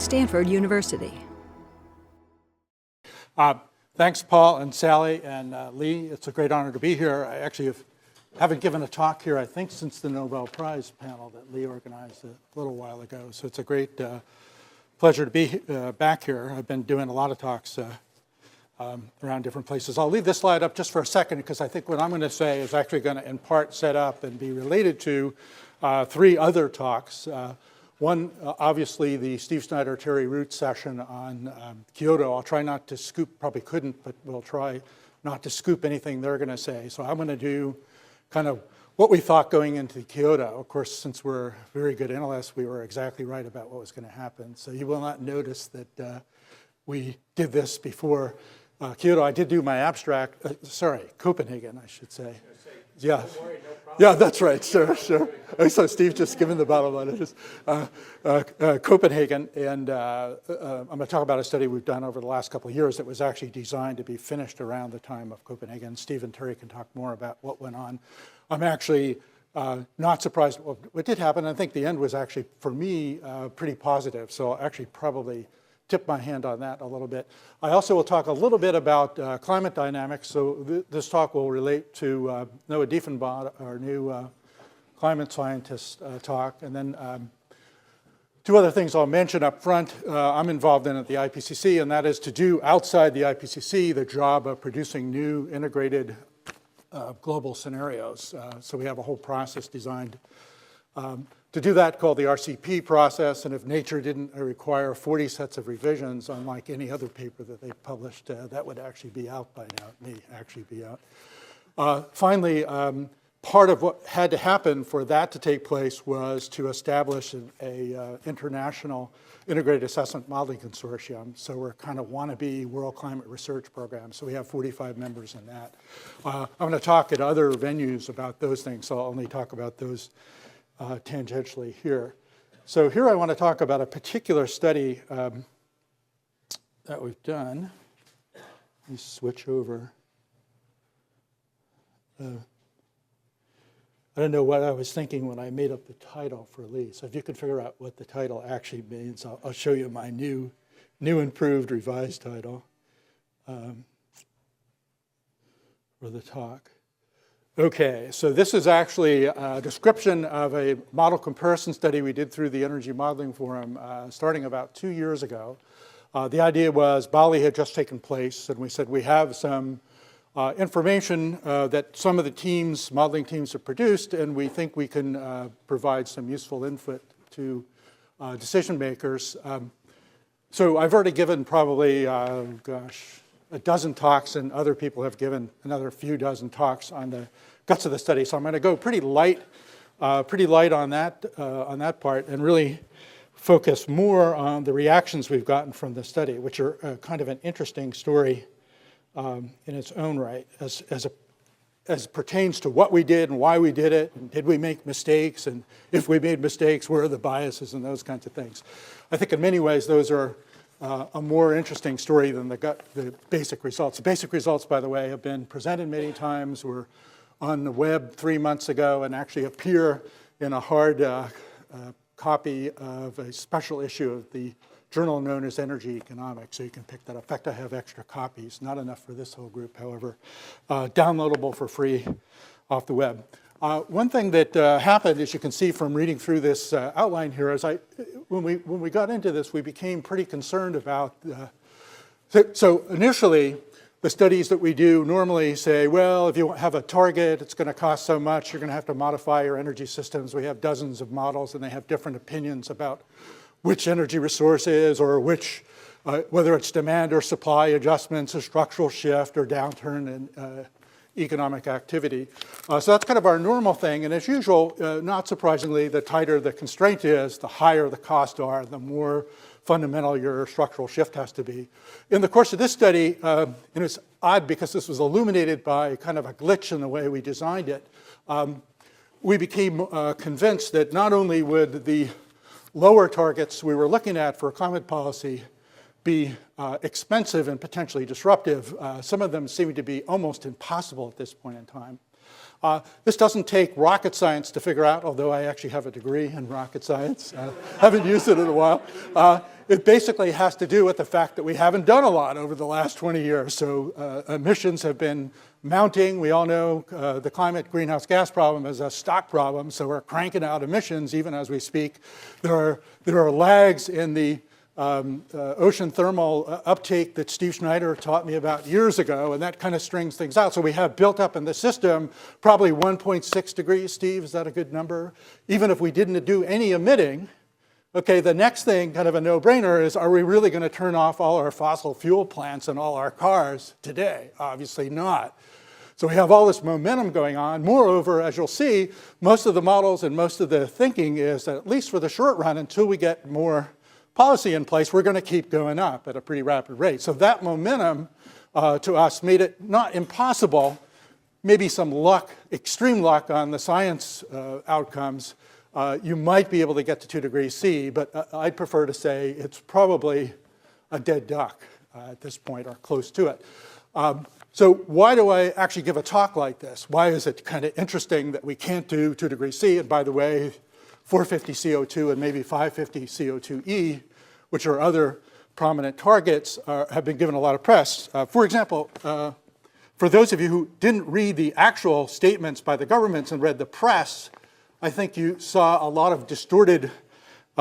Stanford University. Thanks, Paul and Sally and Lee. It's a great honor to be here. I actually haven't given a talk here, I think, since the Nobel Prize panel that Lee organized a little while ago. So it's a great pleasure to be back here. I've been doing a lot of talks around different places. I'll leave this slide up just for a second because I think what I'm going to say is actually going to, in part, set up and be related to three other talks. One, obviously, the Steve Snyder, Terry Root session on Kyoto. I'll try not to scoop, probably couldn't, but we'll try not to scoop anything they're going to say. So I'm going to do kind of what we thought going into Kyoto. Of course, since we're very good analysts, we were exactly right about what was going to happen. So you will not notice that we did this before Kyoto. I did do my abstract, Copenhagen, I should say. Yeah. Yeah, that's right, sure. So Steve's just given the bottom line. It is Copenhagen, and I'm going to talk about a study we've done over the last couple of years that was actually designed to be finished around the time of Copenhagen. Steve and Terry can talk more about what went on. I'm actually not surprised what did happen. I think the end was actually, for me, pretty positive. So I'll actually probably tip my hand on that a little bit. I also will talk a little bit about climate dynamics. So this talk will relate to Noah Diefenbach, our new climate scientist talk. And then two other things I'll mention up front. I'm involved in at the IPCC, and that is to do outside the IPCC the job of producing new integrated global scenarios. So we have a whole process designed to do that, called the RCP process, and if nature didn't require 40 sets of revisions, unlike any other paper that they published, that would actually be out by now. It may actually be out. Finally, part of what had to happen for that to take place was to establish an international integrated assessment modeling consortium. So we're kind of wannabe World Climate Research Program. So we have 45 members in that. I'm going to talk at other venues about those things, so I'll only talk about those tangentially here. So here I want to talk about a particular study that we've done. Let me switch over. I don't know what I was thinking when I made up the title for Lee. So if you could figure out what the title actually means, I'll show you my new improved, revised title for the talk. Okay, so this is actually a description of a model comparison study we did through the Energy Modeling Forum starting about 2 years ago. The idea was Bali had just taken place, and we said we have some information that some of the modeling teams have produced, and we think we can provide some useful input to decision makers. So I've already given probably, a dozen talks, and other people have given another few dozen talks on the guts of the study. So I'm going to go pretty light on that part, and really focus more on the reactions we've gotten from the study, which are kind of an interesting story in its own right, as pertains to what we did and why we did it, and did we make mistakes, and if we made mistakes, where are the biases and those kinds of things. I think in many ways those are a more interesting story than the basic results. The basic results, by the way, have been presented many times, were on the web 3 months ago, and actually appear in a hard copy of a special issue of the journal known as Energy Economics, so you can pick that up. In fact, I have extra copies, not enough for this whole group, however, downloadable for free off the web. One thing that happened, as you can see from reading through this outline here, is when we got into this, we became pretty concerned about. So initially, the studies that we do normally say, well, if you have a target, it's going to cost so much. You're going to have to modify your energy systems. We have dozens of models, and they have different opinions about which energy resource is, or which, whether it's demand or supply adjustments, or structural shift, or downturn in economic activity. So that's kind of our normal thing. And as usual, not surprisingly, the tighter the constraint is, the higher the costs are, the more fundamental your structural shift has to be. In the course of this study, and it's odd because this was illuminated by kind of a glitch in the way we designed it, we became convinced that not only would the lower targets we were looking at for climate policy be expensive and potentially disruptive. Some of them seem to be almost impossible at this point in time. This doesn't take rocket science to figure out, although I actually have a degree in rocket science. Haven't used it in a while. It basically has to do with the fact that we haven't done a lot over the last 20 years. So emissions have been mounting. We all know the climate greenhouse gas problem is a stock problem, so we're cranking out emissions even as we speak. There are lags in the ocean thermal uptake that Steve Schneider taught me about years ago, and that kind of strings things out. So we have built up in the system probably 1.6 degrees. Steve, is that a good number? Even if we didn't do any emitting, okay, the next thing, kind of a no-brainer, is are we really going to turn off all our fossil fuel plants and all our cars today? Obviously not. So we have all this momentum going on. Moreover, as you'll see, most of the models and most of the thinking is that at least for the short run, until we get more policy in place, we're going to keep going up at a pretty rapid rate. So that momentum to us made it not impossible, maybe some luck, extreme luck on the science outcomes. You might be able to get to 2 degrees C, but I'd prefer to say it's probably a dead duck at this point, or close to it. So why do I actually give a talk like this? Why is it kind of interesting that we can't do 2 degrees C? And by the way, 450 CO2 and maybe 550 CO2e, which are other prominent targets, have been given a lot of press. For example, for those of you who didn't read the actual statements by the governments and read the press, I think you saw a lot of distorted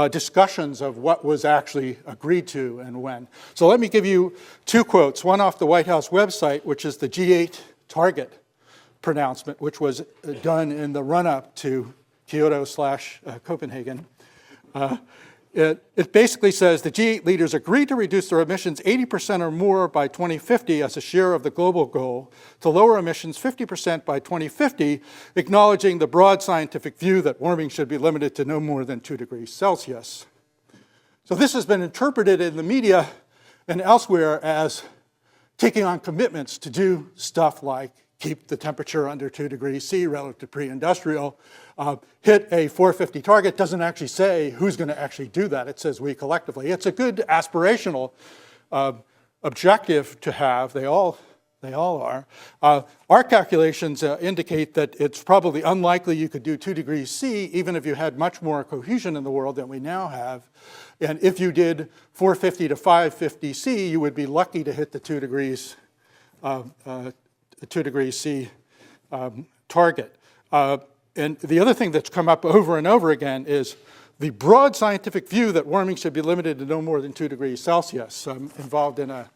discussions of what was actually agreed to and when. So let me give you 2 quotes, one off the White House website, which is the G8 target pronouncement, which was done in the run-up to Kyoto/Copenhagen. It basically says the G8 leaders agreed to reduce their emissions 80% or more by 2050 as a share of the global goal, to lower emissions 50% by 2050, acknowledging the broad scientific view that warming should be limited to no more than 2 degrees Celsius. So this has been interpreted in the media and elsewhere as taking on commitments to do stuff like keep the temperature under 2 degrees C relative to pre-industrial, hit a 450 target. Doesn't actually say who's going to actually do that. It says we collectively. It's a good aspirational objective to have. They all are. Our calculations indicate that it's probably unlikely you could do 2 degrees C even if you had much more cohesion in the world than we now have. And if you did 450 to 550 C, you would be lucky to hit the 2 degrees C target. And the other thing that's come up over and over again is the broad scientific view that warming should be limited to no more than 2 degrees Celsius. I'm involved in a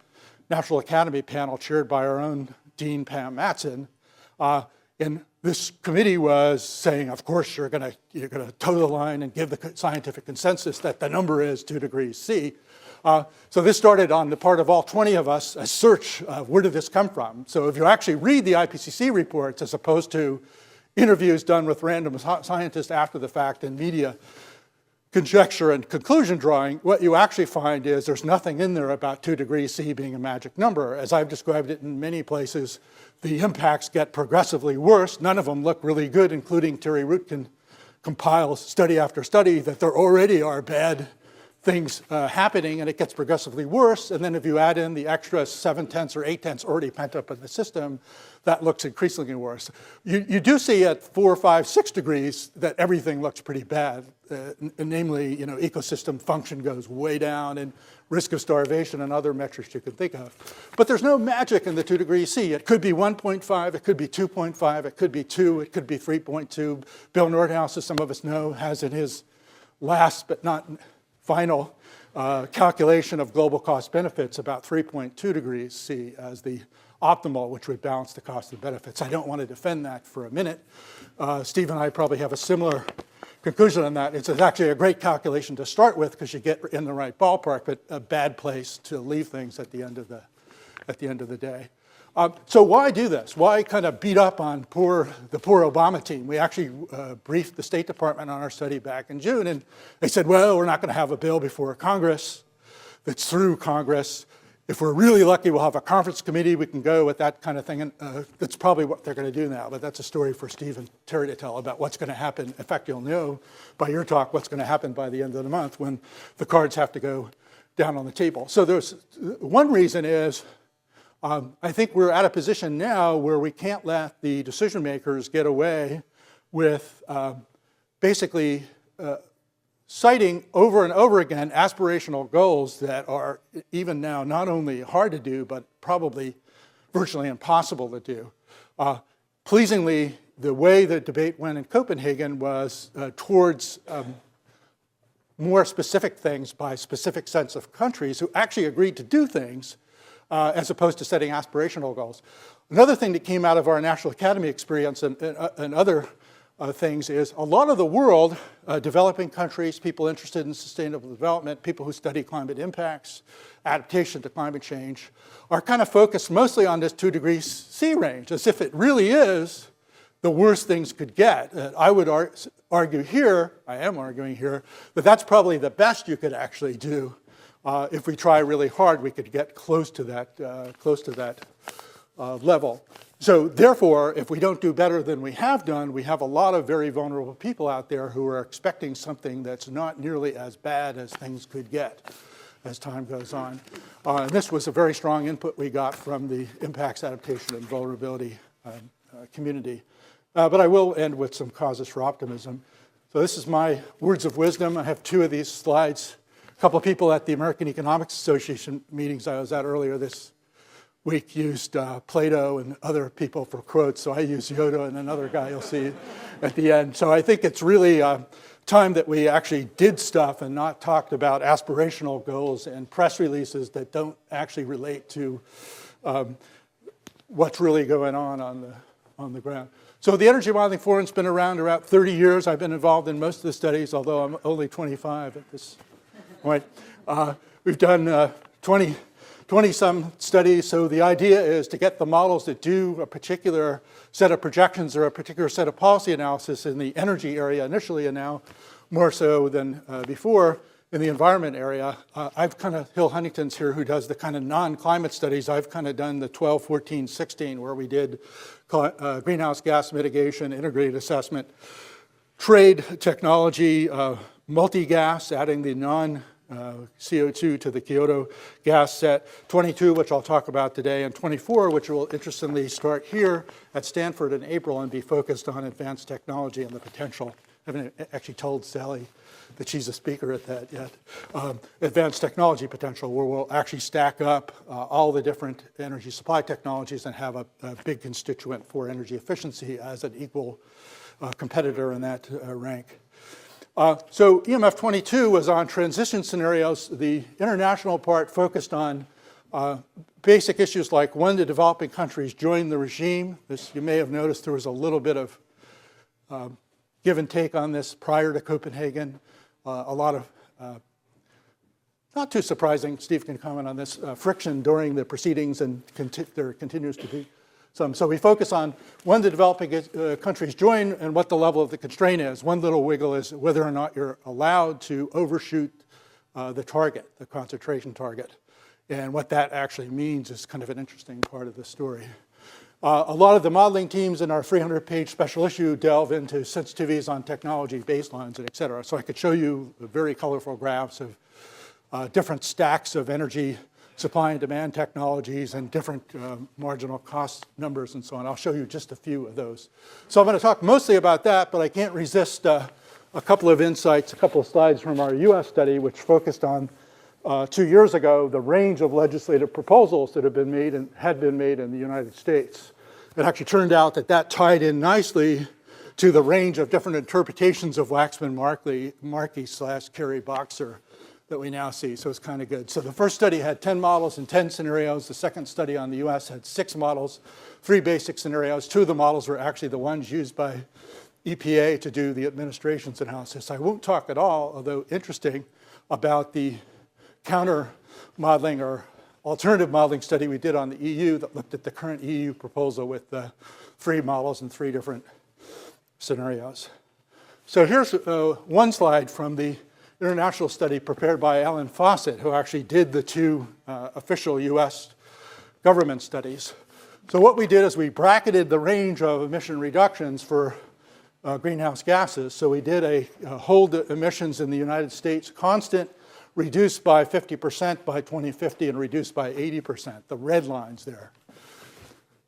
National Academy panel chaired by our own Dean Pam Matson. And this committee was saying, of course, you're going to toe the line and give the scientific consensus that the number is 2 degrees C. So this started on the part of all 20 of us a search of where did this come from. So if you actually read the IPCC reports as opposed to interviews done with random scientists after the fact and media conjecture and conclusion drawing, what you actually find is there's nothing in there about 2 degrees C being a magic number. As I've described it in many places, the impacts get progressively worse. None of them look really good, including Terry Rootkin compiles study after study that there already are bad things happening, and it gets progressively worse. And then if you add in the extra 7/10 or 8/10 already pent up in the system, that looks increasingly worse. You do see at 4, 5, 6 degrees that everything looks pretty bad. Namely, ecosystem function goes way down, and risk of starvation and other metrics you can think of. But there's no magic in the 2 degrees C. It could be 1.5, it could be 2.5, it could be 2, it could be 3.2. Bill Nordhaus, as some of us know, has in his last but not final calculation of global cost benefits about 3.2 degrees C as the optimal, which would balance the cost and benefits. I don't want to defend that for a minute. Steve and I probably have a similar conclusion on that. It's actually a great calculation to start with because you get in the right ballpark, but a bad place to leave things at the end of the day. So why do this? Why kind of beat up on the poor Obama team? We actually briefed the State Department on our study back in June, and they said, well, we're not going to have a bill before Congress that's through Congress. If we're really lucky, we'll have a conference committee. We can go with that kind of thing. And that's probably what they're going to do now, but that's a story for Steve and Terry to tell about what's going to happen. In fact, you'll know by your talk what's going to happen by the end of the month when the cards have to go down on the table. So there's one reason is, I think we're at a position now where we can't let the decision makers get away with basically citing over and over again aspirational goals that are even now not only hard to do, but probably virtually impossible to do. Pleasingly, the way the debate went in Copenhagen was towards more specific things by specific sets of countries who actually agreed to do things as opposed to setting aspirational goals. Another thing that came out of our National Academy experience and other things is a lot of the world, developing countries, people interested in sustainable development, people who study climate impacts, adaptation to climate change, are kind of focused mostly on this 2 degrees C range, as if it really is the worst things could get. I would argue here, I am arguing here, that that's probably the best you could actually do. If we try really hard, we could get close to that level. So therefore, if we don't do better than we have done, we have a lot of very vulnerable people out there who are expecting something that's not nearly as bad as things could get as time goes on. And this was a very strong input we got from the impacts, adaptation, and vulnerability community. But I will end with some causes for optimism. So this is my words of wisdom. I have 2 of these slides. A couple of people at the American Economics Association meetings I was at earlier this week used Plato and other people for quotes, so I use Yoda and another guy you'll see at the end. So I think it's really time that we actually did stuff and not talked about aspirational goals and press releases that don't actually relate to what's really going on the ground. So the Energy Modeling Forum's been around about 30 years. I've been involved in most of the studies, although I'm only 25 at this point. We've done 20-some studies, so the idea is to get the models that do a particular set of projections or a particular set of policy analysis in the energy area initially, and now more so than before in the environment area. I've kind of, Hill Huntington's here who does the kind of non-climate studies. I've kind of done the 12, 14, 16 where we did greenhouse gas mitigation, integrated assessment, trade technology, multi-gas, adding the non-CO2 to the Kyoto gas set, 22, which I'll talk about today, and 24, which will interestingly start here at Stanford in April and be focused on advanced technology and the potential. I haven't actually told Sally that she's a speaker at that yet. Advanced technology potential, where we'll actually stack up all the different energy supply technologies and have a big constituent for energy efficiency as an equal competitor in that rank. So EMF 22 was on transition scenarios. The international part focused on basic issues like when the developing countries join the regime. This, you may have noticed there was a little bit of give and take on this prior to Copenhagen. A lot of, not too surprising, Steve can comment on this, friction during the proceedings, and there continues to be some. So we focus on when the developing countries join and what the level of the constraint is. One little wiggle is whether or not you're allowed to overshoot the target, the concentration target. And what that actually means is kind of an interesting part of the story. A lot of the modeling teams in our 300-page special issue delve into sensitivities on technology, baselines, and et cetera. So I could show you very colorful graphs of different stacks of energy supply and demand technologies and different marginal cost numbers and so on. I'll show you just a few of those. So I'm going to talk mostly about that, but I can't resist a couple of insights, a couple of slides from our US study, which focused on 2 years ago, the range of legislative proposals that have been made and had been made in the United States. It actually turned out that that tied in nicely to the range of different interpretations of Waxman-Markey/Kerry-Boxer that we now see, so it's kind of good. So the first study had 10 models and 10 scenarios. The second study on the US had 6 models, 3 basic scenarios. 2 of the models were actually the ones used by EPA to do the administration's analysis. I won't talk at all, although interesting, about the counter modeling or alternative modeling study we did on the EU that looked at the current EU proposal with 3 models and 3 different scenarios. So here's one slide from the international study prepared by Alan Fawcett, who actually did the 2 official US government studies. So what we did is we bracketed the range of emission reductions for greenhouse gases. So we did hold emissions in the United States constant reduce by 50% by 2050 and reduce by 80%, the red lines there.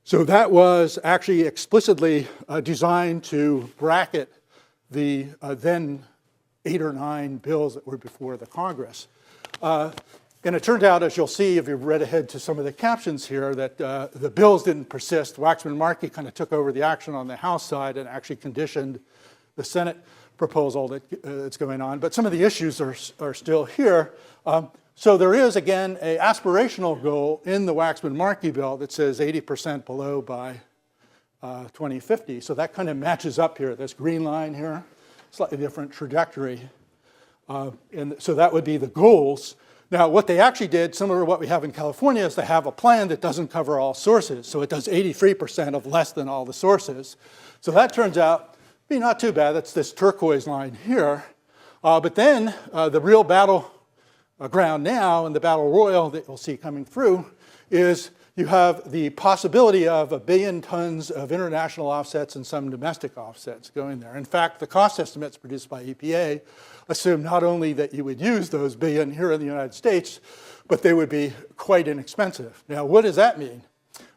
So that was actually explicitly designed to bracket the then 8 or 9 bills that were before the Congress. And it turned out, as you'll see if you've read ahead to some of the captions here, that the bills didn't persist. Waxman-Markey kind of took over the action on the House side and actually conditioned the Senate proposal that's going on. But some of the issues are still here. So there is, again, an aspirational goal in the Waxman-Markey bill that says 80% below by 2050. So that kind of matches up here, this green line here, slightly different trajectory. And so that would be the goals. Now, what they actually did, similar to what we have in California, is they have a plan that doesn't cover all sources. So it does 83% of less than all the sources. So that turns out to be not too bad. That's this turquoise line here. But then the real battleground now, and the battle royal that you'll see coming through, is you have the possibility of 1 billion tons of international offsets and some domestic offsets going there. In fact, the cost estimates produced by EPA assume not only that you would use those billion here in the United States, but they would be quite inexpensive. Now, what does that mean?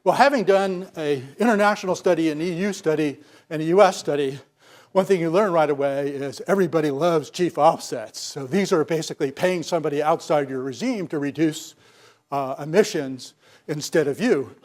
Well, having done an international study, an EU study, and a US study, one thing you learn right away is everybody loves chief offsets. So these are basically paying somebody outside your regime to reduce emissions instead of you.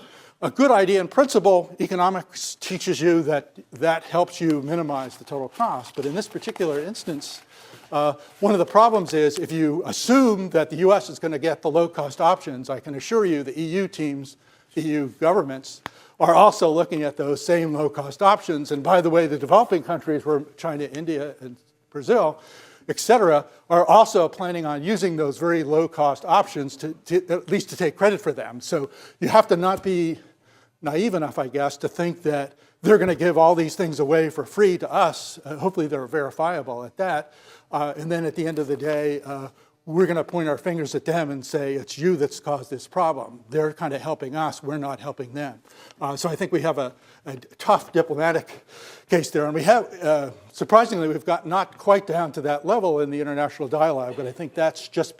A good idea in principle, economics teaches you that that helps you minimize the total cost. But in this particular instance, one of the problems is if you assume that the US is going to get the low-cost options, I can assure you the EU teams, EU governments, are also looking at those same low-cost options. And by the way, the developing countries, where China, India, and Brazil, et cetera, are also planning on using those very low-cost options to at least to take credit for them. So you have to not be naive enough, I guess, to think that they're going to give all these things away for free to us. Hopefully they're verifiable at that. And then at the end of the day, we're going to point our fingers at them and say, it's you that's caused this problem. They're kind of helping us. We're not helping them. So I think we have a tough diplomatic case there. And we have, surprisingly, we've got not quite down to that level in the international dialogue, but I think that's just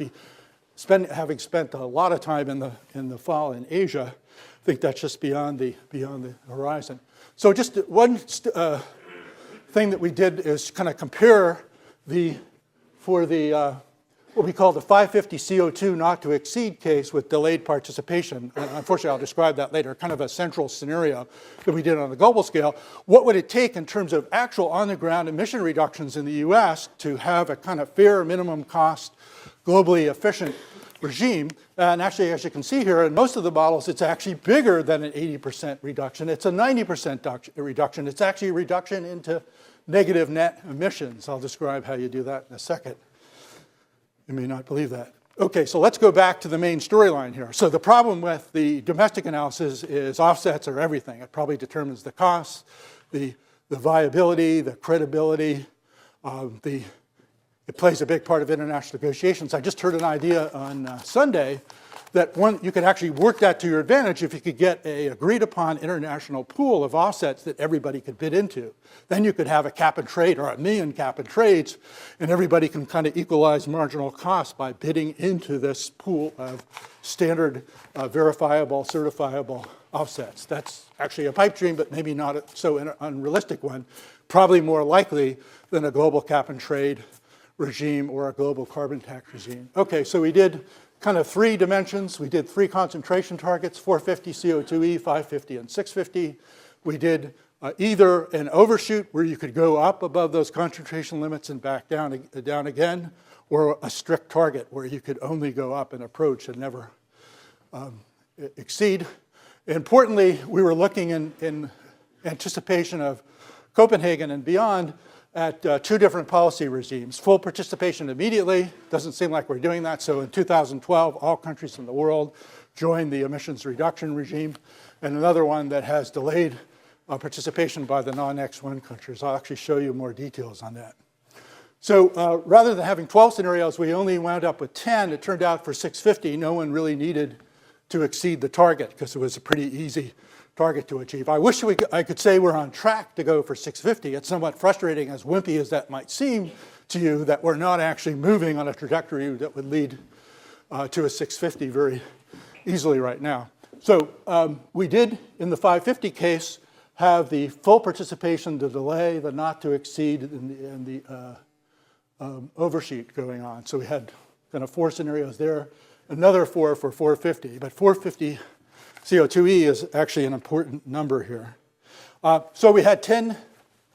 having spent a lot of time in the fall in Asia, I think that's just beyond the horizon. So just one thing that we did is kind of compare what we call the 550 CO2 not to exceed case with delayed participation. Unfortunately, I'll describe that later, kind of a central scenario that we did on the global scale. What would it take in terms of actual on-the-ground emission reductions in the US to have a kind of fair minimum cost, globally efficient regime? And actually, as you can see here, in most of the models, it's actually bigger than an 80% reduction. It's a 90% reduction. It's actually a reduction into negative net emissions. I'll describe how you do that in a second. You may not believe that. Okay, so let's go back to the main storyline here. So the problem with the domestic analysis is offsets are everything. It probably determines the costs, the viability, the credibility. It plays a big part of international negotiations. I just heard an idea on Sunday that you could actually work that to your advantage if you could get an agreed upon international pool of offsets that everybody could bid into. Then you could have a cap and trade or 1 million cap and trades, and everybody can kind of equalize marginal costs by bidding into this pool of standard, verifiable, certifiable offsets. That's actually a pipe dream, but maybe not so unrealistic one. Probably more likely than a global cap and trade regime or a global carbon tax regime. Okay, so we did kind of 3 dimensions. We did 3 concentration targets, 450 CO2e, 550, and 650. We did either an overshoot where you could go up above those concentration limits and back down again, or a strict target where you could only go up and approach and never exceed. Importantly, we were looking in anticipation of Copenhagen and beyond at 2 different policy regimes. Full participation immediately, doesn't seem like we're doing that, so in 2012, all countries in the world joined the emissions reduction regime, and another one that has delayed participation by the non-X1 countries. I'll actually show you more details on that. So rather than having 12 scenarios, we only wound up with 10. It turned out for 650, no one really needed to exceed the target because it was a pretty easy target to achieve. I wish I could say we're on track to go for 650. It's somewhat frustrating, as wimpy as that might seem, to you that we're not actually moving on a trajectory that would lead to a 650 very easily right now. So we did, in the 550 case, have the full participation, the delay, the not to exceed, and the overshoot going on. So we had kind of 4 scenarios there, another 4 for 450. But 450 CO2e is actually an important number here. So we had 10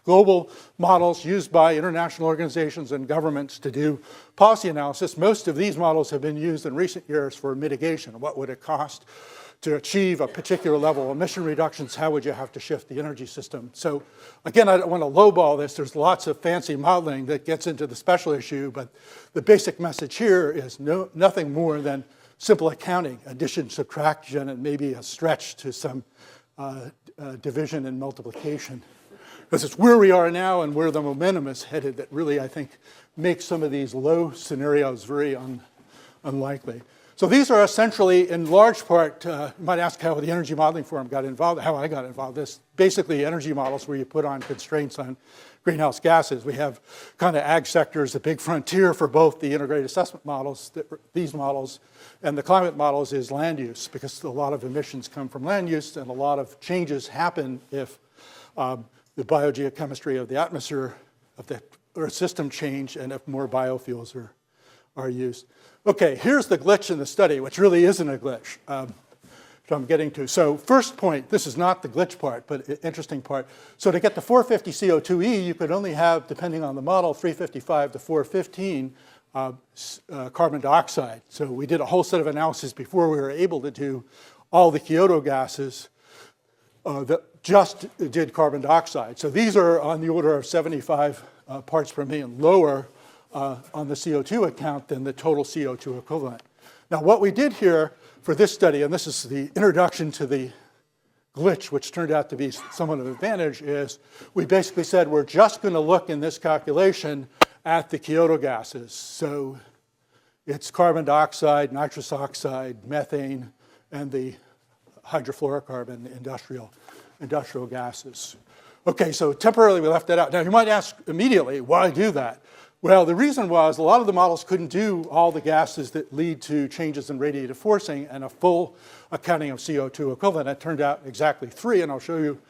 global models used by international organizations and governments to do policy analysis. Most of these models have been used in recent years for mitigation. What would it cost to achieve a particular level of emission reductions? How would you have to shift the energy system? So again, I don't want to lowball this. There's lots of fancy modeling that gets into the special issue, but the basic message here is nothing more than simple accounting, addition, subtraction, and maybe a stretch to some division and multiplication. Because it's where we are now and where the momentum is headed that really, I think, makes some of these low scenarios very unlikely. So these are essentially, in large part, you might ask how the Energy Modeling Forum got involved, how I got involved. This basically energy models where you put on constraints on greenhouse gases. We have kind of ag sector as the big frontier for both the integrated assessment models, these models, and the climate models is land use, because a lot of emissions come from land use and a lot of changes happen if the biogeochemistry of the atmosphere of the Earth system change and if more biofuels are used. Okay, here's the glitch in the study, which really isn't a glitch, which I'm getting to. So first point, this is not the glitch part, but interesting part. So to get the 450 CO2e, you could only have, depending on the model, 355 to 415 carbon dioxide. So we did a whole set of analysis before we were able to do all the Kyoto gases that just did carbon dioxide. So these are on the order of 75 parts per million lower on the CO2 account than the total CO2 equivalent. Now what we did here for this study, and this is the introduction to the glitch, which turned out to be somewhat of an advantage, is we basically said we're just going to look in this calculation at the Kyoto gases. So it's carbon dioxide, nitrous oxide, methane, and the hydrofluorocarbon, industrial gases. Okay, so temporarily we left that out. Now you might ask immediately, why do that? Well, the reason was a lot of the models couldn't do all the gases that lead to changes in radiative forcing and a full accounting of CO2 equivalent. It turned out exactly 3, and I'll show you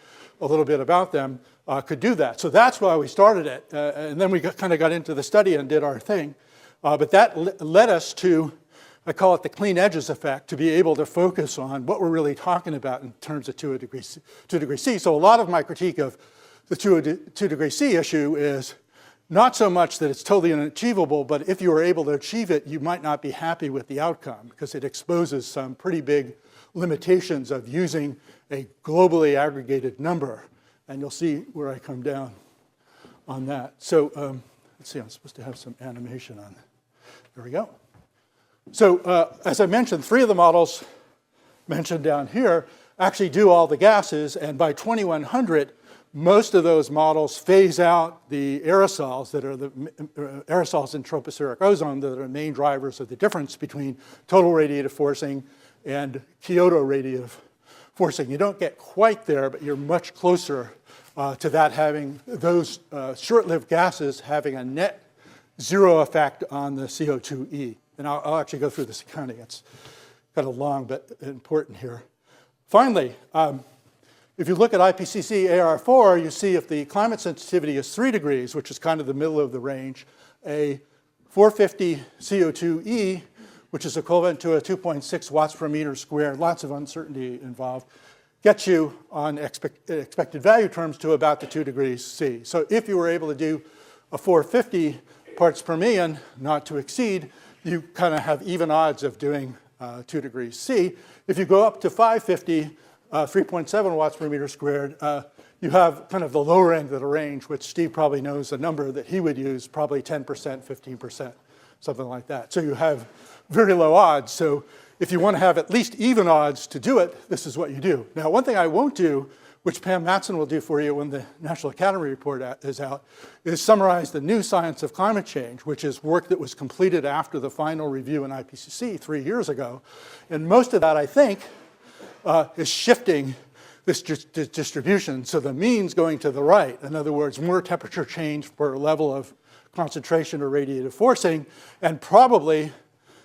a little bit about them, could do that. So that's why we started it. And then we kind of got into the study and did our thing. But that led us to, I call it the clean edges effect, to be able to focus on what we're really talking about in terms of 2 degrees C. So a lot of my critique of the 2 degrees C issue is not so much that it's totally unachievable, but if you were able to achieve it, you might not be happy with the outcome because it exposes some pretty big limitations of using a globally aggregated number. And you'll see where I come down on that. So let's see, I'm supposed to have some animation on it. There we go. So as I mentioned, 3 of the models mentioned down here actually do all the gases, and by 2100, most of those models phase out the aerosols that are the aerosols in tropospheric ozone that are the main drivers of the difference between total radiative forcing and Kyoto radiative forcing. You don't get quite there, but you're much closer to that having those short-lived gases having a net 0 effect on the CO2e. And I'll actually go through this accounting. It's kind of long, but important here. Finally, if you look at IPCC AR4, you see if the climate sensitivity is 3 degrees, which is kind of the middle of the range, a 450 CO2e, which is equivalent to a 2.6 watts per meter squared, lots of uncertainty involved, gets you on expected value terms to about the 2 degrees C. So if you were able to do a 450 parts per million, not to exceed, you kind of have even odds of doing 2 degrees C. If you go up to 550, 3.7 watts per meter squared, you have kind of the lower end of the range, which Steve probably knows a number that he would use, probably 10%, 15%, something like that. So you have very low odds. So if you want to have at least even odds to do it, this is what you do. Now, one thing I won't do, which Pam Matson will do for you when the National Academy report is out, is summarize the new science of climate change, which is work that was completed after the final review in IPCC 3 years ago. And most of that, I think, is shifting this distribution. So the mean's going to the right. In other words, more temperature change per level of concentration or radiative forcing, and probably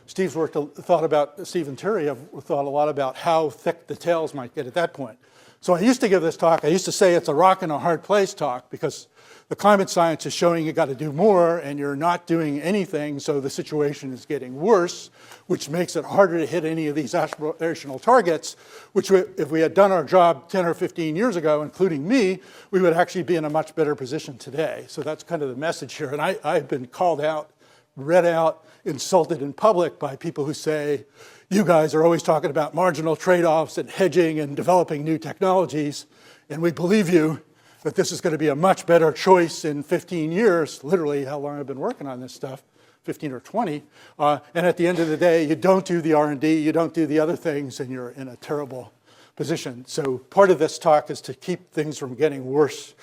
Steve and Terry have thought a lot about how thick the tails might get at that point. So I used to give this talk, I used to say it's a rock and a hard place talk, because the climate science is showing you got to do more and you're not doing anything, so the situation is getting worse, which makes it harder to hit any of these aspirational targets, which if we had done our job 10 or 15 years ago, including me, we would actually be in a much better position today. So that's kind of the message here. And I've been called out, read out, insulted in public by people who say, you guys are always talking about marginal trade-offs and hedging and developing new technologies, and we believe you that this is going to be a much better choice in 15 years, literally how long I've been working on this stuff, 15 or 20. And at the end of the day, you don't do the R&D, you don't do the other things, and you're in a terrible position. So part of this talk is to keep things from getting worse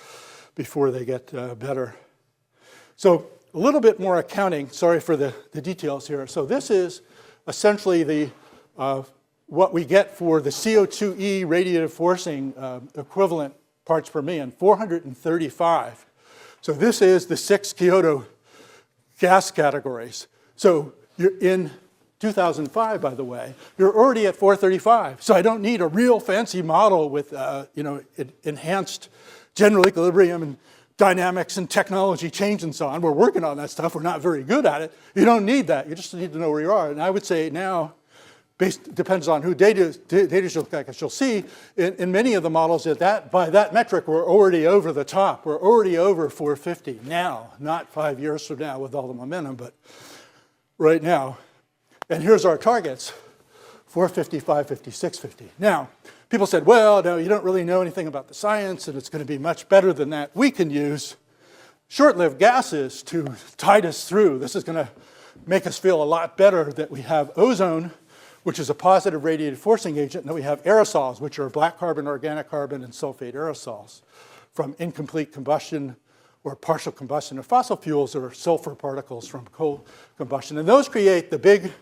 before they get better. So a little bit more accounting, sorry for the details here. So this is essentially what we get for the CO2e radiative forcing equivalent parts per million, 435. So this is the 6 Kyoto gas categories. So you're in 2005, by the way, you're already at 435. So I don't need a real fancy model with enhanced general equilibrium and dynamics and technology change and so on. We're working on that stuff. We're not very good at it. You don't need that. You just need to know where you are. And I would say now, depends on who data you look at, as you'll see, in many of the models, by that metric, we're already over the top. We're already over 450 now, not 5 years from now with all the momentum, but right now. And here's our targets, 450, 550, 650. Now, people said, well, no, you don't really know anything about the science, and it's going to be much better than that. We can use short-lived gases to tide us through. This is going to make us feel a lot better that we have ozone, which is a positive radiative forcing agent, and then we have aerosols, which are black carbon, organic carbon, and sulfate aerosols from incomplete combustion or partial combustion of fossil fuels or sulfur particles from coal combustion. And those create the big,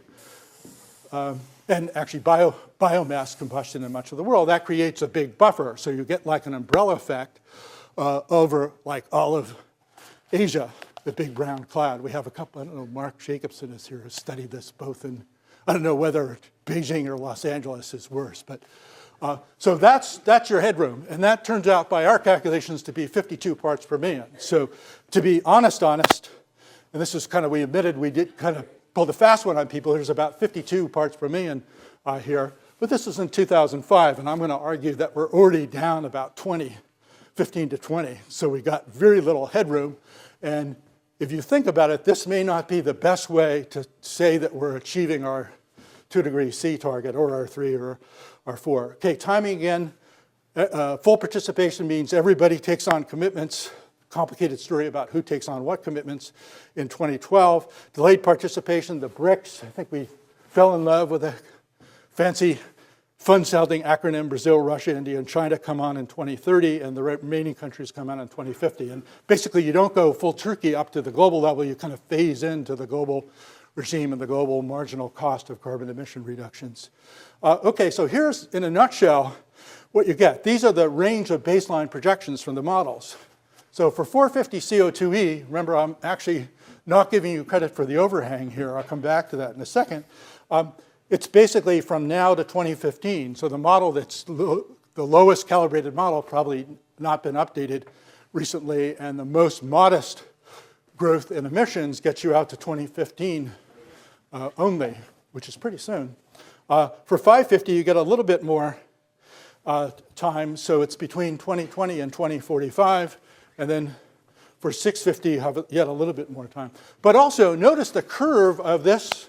and actually biomass combustion in much of the world. That creates a big buffer, so you get like an umbrella effect over like all of Asia, the big brown cloud. We have a couple, I don't know, Mark Jacobson is here, who studied this both in, I don't know whether Beijing or Los Angeles is worse, but so that's your headroom, and that turns out by our calculations to be 52 parts per million. So to be honest, and this is kind of, we admitted we did kind of pull the fast one on people. There's about 52 parts per million here, but this is in 2005, and I'm going to argue that we're already down about 15 to 20. So we got very little headroom, and if you think about it, this may not be the best way to say that we're achieving our 2 degrees C target or our 3 or our 4. Okay, timing again. Full participation means everybody takes on commitments. Complicated story about who takes on what commitments in 2012. Delayed participation, the BRICS. I think we fell in love with a fancy fun-sounding acronym. Brazil, Russia, India, and China come on in 2030, and the remaining countries come on in 2050. And basically, you don't go full Turkey up to the global level. You kind of phase into the global regime and the global marginal cost of carbon emission reductions. Okay, so here's, in a nutshell, what you get. These are the range of baseline projections from the models. So for 450 CO2e, remember, I'm actually not giving you credit for the overhang here. I'll come back to that in a second. It's basically from now to 2015. So the model that's the lowest calibrated model, probably not been updated recently, and the most modest growth in emissions gets you out to 2015 only, which is pretty soon. For 550, you get a little bit more time, so it's between 2020 and 2045, and then for 650, you have yet a little bit more time. But also, notice the curve of this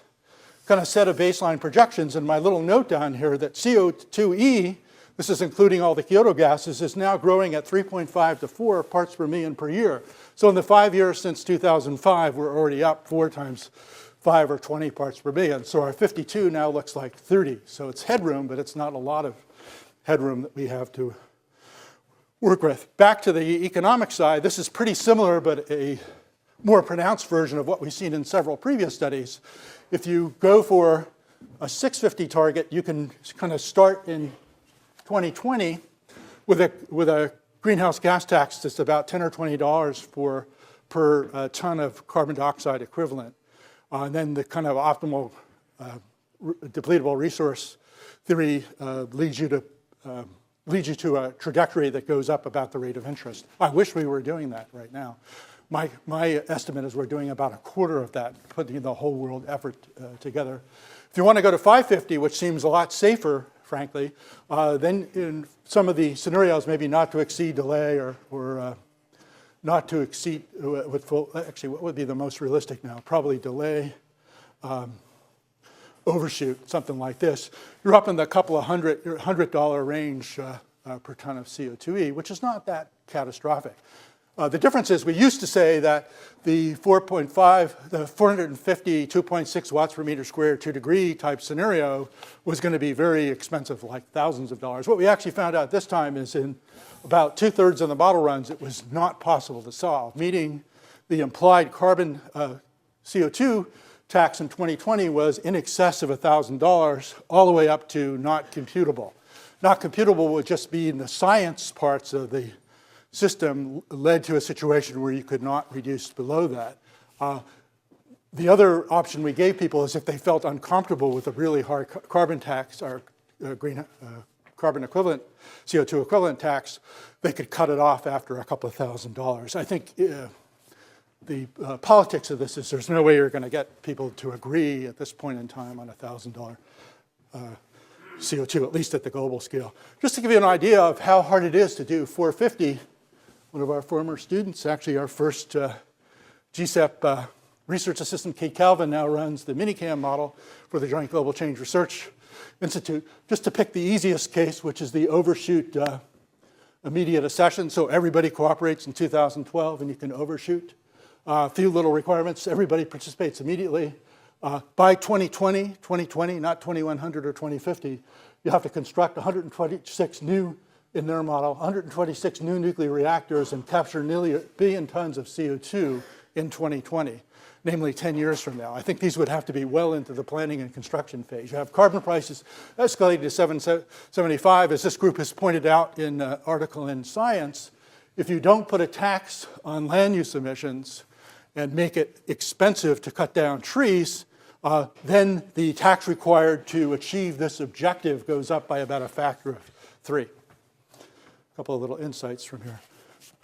kind of set of baseline projections, and my little note down here that CO2e, this is including all the Kyoto gases, is now growing at 3.5 to 4 parts per million per year. So in the 5 years since 2005, we're already up 4 times 5 or 20 parts per million. So our 52 now looks like 30. So it's headroom, but it's not a lot of headroom that we have to work with. Back to the economic side, this is pretty similar, but a more pronounced version of what we've seen in several previous studies. If you go for a 650 target, you can kind of start in 2020 with a greenhouse gas tax that's about $10 or $20 for per ton of carbon dioxide equivalent. And then the kind of optimal depletable resource theory leads you to a trajectory that goes up about the rate of interest. I wish we were doing that right now. My estimate is we're doing about a quarter of that, putting the whole world effort together. If you want to go to 550, which seems a lot safer, frankly, then in some of the scenarios, maybe not to exceed delay or not to exceed with full, actually what would be the most realistic now? Probably delay, overshoot, something like this. You're up in the couple of $100 range per ton of CO2e, which is not that catastrophic. The difference is we used to say that the 450, 2.6 watts per meter squared, 2 degree type scenario was going to be very expensive, like thousands of dollars. What we actually found out this time is in about 2/3 of the model runs, it was not possible to solve, meaning the implied carbon CO2 tax in 2020 was in excess of $1,000, all the way up to not computable. Not computable would just be in the science parts of the system led to a situation where you could not reduce below that. The other option we gave people is if they felt uncomfortable with a really hard carbon tax or carbon equivalent, CO2 equivalent tax, they could cut it off after a couple of $1,000s. I think the politics of this is there's no way you're going to get people to agree at this point in time on a $1,000 CO2, at least at the global scale. Just to give you an idea of how hard it is to do 450, one of our former students, actually our first GCEP research assistant, Kate Calvin, now runs the Minicam model for the Joint Global Change Research Institute. Just to pick the easiest case, which is the overshoot immediate accession. So everybody cooperates in 2012 and you can overshoot. A few little requirements, everybody participates immediately. By 2020, not 2100 or 2050, you have to construct 126 new, in their model, 126 new nuclear reactors and capture nearly 1 billion tons of CO2 in 2020, namely 10 years from now. I think these would have to be well into the planning and construction phase. You have carbon prices escalating to $775, as this group has pointed out in an article in Science. If you don't put a tax on land use emissions and make it expensive to cut down trees, then the tax required to achieve this objective goes up by about a factor of 3. A couple of little insights from here.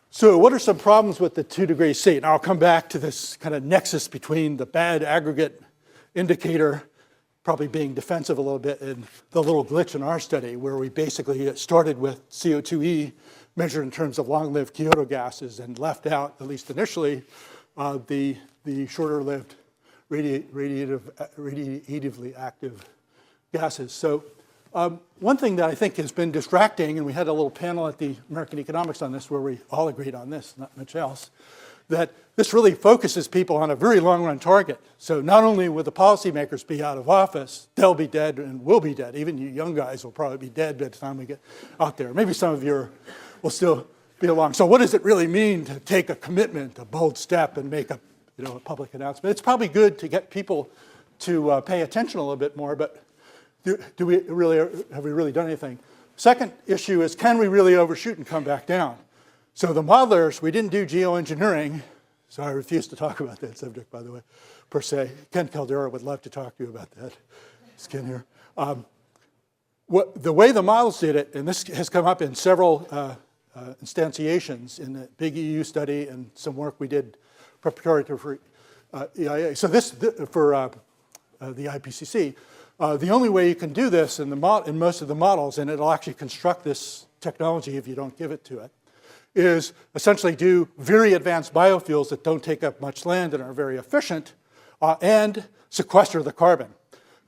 So what are some problems with the 2 degree C? And I'll come back to this kind of nexus between the bad aggregate indicator probably being defensive a little bit and the little glitch in our study where we basically started with CO2e measured in terms of long-lived Kyoto gases and left out, at least initially, the shorter-lived radiatively active gases. So one thing that I think has been distracting, and we had a little panel at the American Economics on this where we all agreed on this, not much else, that this really focuses people on a very long-run target. So not only will the policymakers be out of office, they'll be dead and will be dead. Even you young guys will probably be dead by the time we get out there. Maybe some of you will still be along. So what does it really mean to take a commitment, a bold step, and make a public announcement? It's probably good to get people to pay attention a little bit more, but have we really done anything? Second issue is, can we really overshoot and come back down? So the modelers, we didn't do geoengineering, so I refuse to talk about that subject, by the way, per se. Ken Caldera would love to talk to you about that. It's Ken here. The way the models did it, and this has come up in several instantiations in the big EU study and some work we did preparatory for EIA. So this, for the IPCC, the only way you can do this in most of the models, and it'll actually construct this technology if you don't give it to it, is essentially do very advanced biofuels that don't take up much land and are very efficient, and sequester the carbon.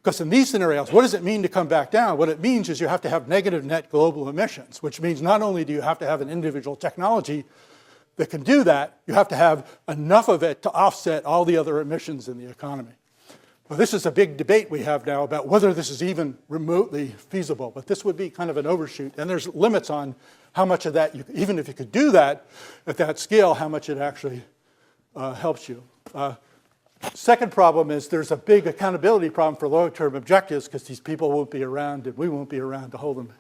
Because in these scenarios, what does it mean to come back down? What it means is you have to have negative net global emissions, which means not only do you have to have an individual technology that can do that, you have to have enough of it to offset all the other emissions in the economy. Well, this is a big debate we have now about whether this is even remotely feasible, but this would be kind of an overshoot, and there's limits on how much of that, even if you could do that at that scale, how much it actually helps you. Second problem is there's a big accountability problem for long-term objectives because these people won't be around and we won't be around to hold them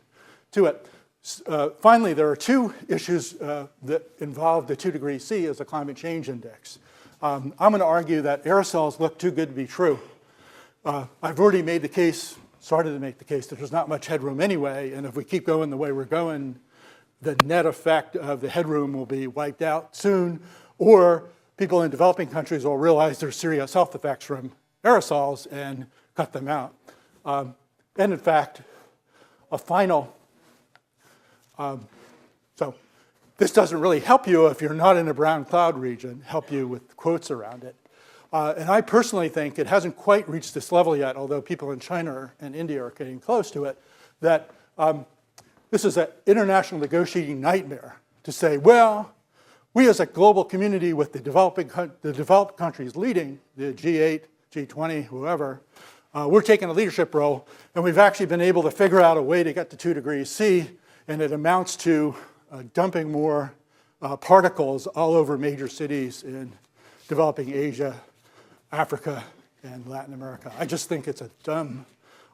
to it. Finally, there are two issues that involve the 2 degrees C as a climate change index. I'm going to argue that aerosols look too good to be true. I've already made the case, started to make the case, that there's not much headroom anyway, and if we keep going the way we're going, the net effect of the headroom will be wiped out soon, or people in developing countries will realize there's serious health effects from aerosols and cut them out. And in fact, a final, so this doesn't really help you if you're not in a brown cloud region, help you with quotes around it. And I personally think it hasn't quite reached this level yet, although people in China and India are getting close to it, that this is an international negotiating nightmare to say, well, we as a global community with the developed countries leading, the G8, G20, whoever, we're taking a leadership role, and we've actually been able to figure out a way to get to 2 degrees C, and it amounts to dumping more particles all over major cities in developing Asia, Africa, and Latin America. I just think it's a dumb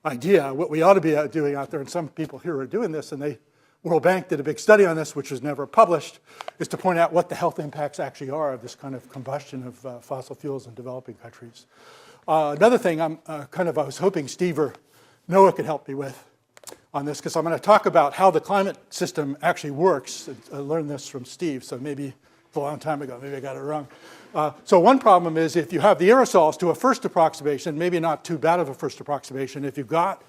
idea. What we ought to be doing out there, and some people here are doing this, and World Bank did a big study on this, which was never published, is to point out what the health impacts actually are of this kind of combustion of fossil fuels in developing countries. Another thing I was hoping Steve or Noah could help me with on this, because I'm going to talk about how the climate system actually works. I learned this from Steve, so maybe it's a long time ago, maybe I got it wrong. So one problem is if you have the aerosols to a first approximation, maybe not too bad of a first approximation, if you've got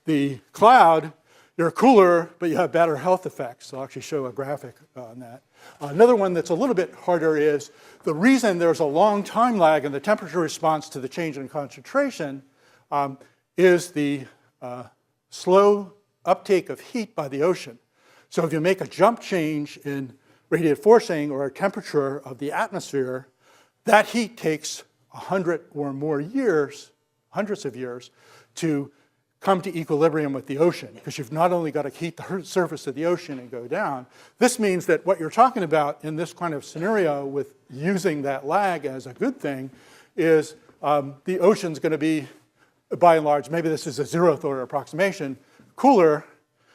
the cloud, you're cooler, but you have better health effects. I'll actually show a graphic on that. Another one that's a little bit harder is the reason there's a long time lag in the temperature response to the change in concentration is the slow uptake of heat by the ocean. So if you make a jump change in radiative forcing or temperature of the atmosphere, that heat takes 100 or more years, hundreds of years, to come to equilibrium with the ocean, because you've not only got to heat the surface of the ocean and go down. This means that what you're talking about in this kind of scenario with using that lag as a good thing is the ocean's going to be, by and large, maybe this is a 0th order approximation, cooler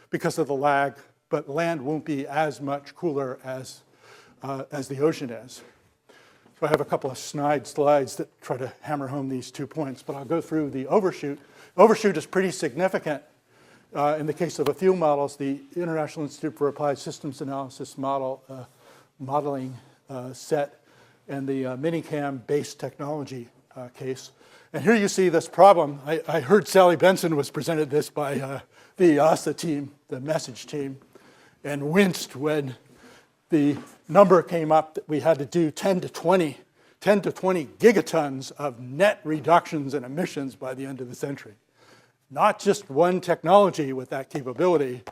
because of the lag, but land won't be as much cooler as the ocean is. So I have a couple of slides that try to hammer home these 2 points, but I'll go through the overshoot. Overshoot is pretty significant in the case of a few models. The International Institute for Applied Systems Analysis modeling set and the minicam-based technology case. And here you see this problem. I heard Sally Benson was presented this by the EASA team, the message team, and winced when the number came up that we had to do 10 to 20 gigatons of net reductions in emissions by the end of the century. Not just one technology with that capability,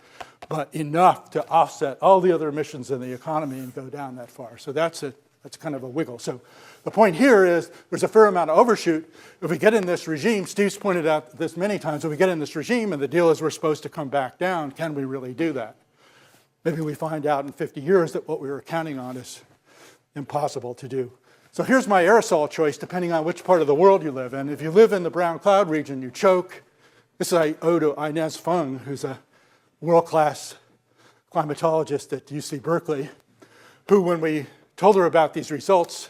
but enough to offset all the other emissions in the economy and go down that far. So that's kind of a wiggle. So the point here is there's a fair amount of overshoot. If we get in this regime, Steve's pointed out this many times, if we get in this regime and the deal is we're supposed to come back down, can we really do that? Maybe we find out in 50 years that what we were counting on is impossible to do. So here's my aerosol choice, depending on which part of the world you live in. If you live in the brown cloud region, you choke. This I owe to Inez Feng, who's a world-class climatologist at UC Berkeley, who, when we told her about these results,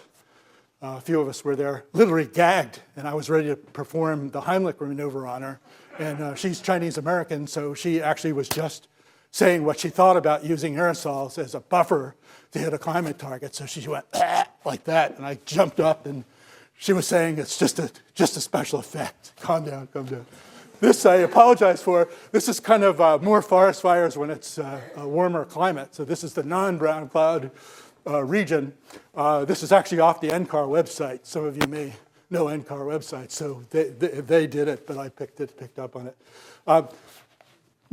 a few of us were there, literally gagged, and I was ready to perform the Heimlich maneuver on her. And she's Chinese-American, so she actually was just saying what she thought about using aerosols as a buffer to hit a climate target. So she went like that, and I jumped up, and she was saying it's just a special effect. Calm down, calm down. This I apologize for. This is kind of more forest fires when it's a warmer climate. So this is the non-brown cloud region. This is actually off the NCAR website. Some of you may know NCAR website. So they did it, but I picked up on it.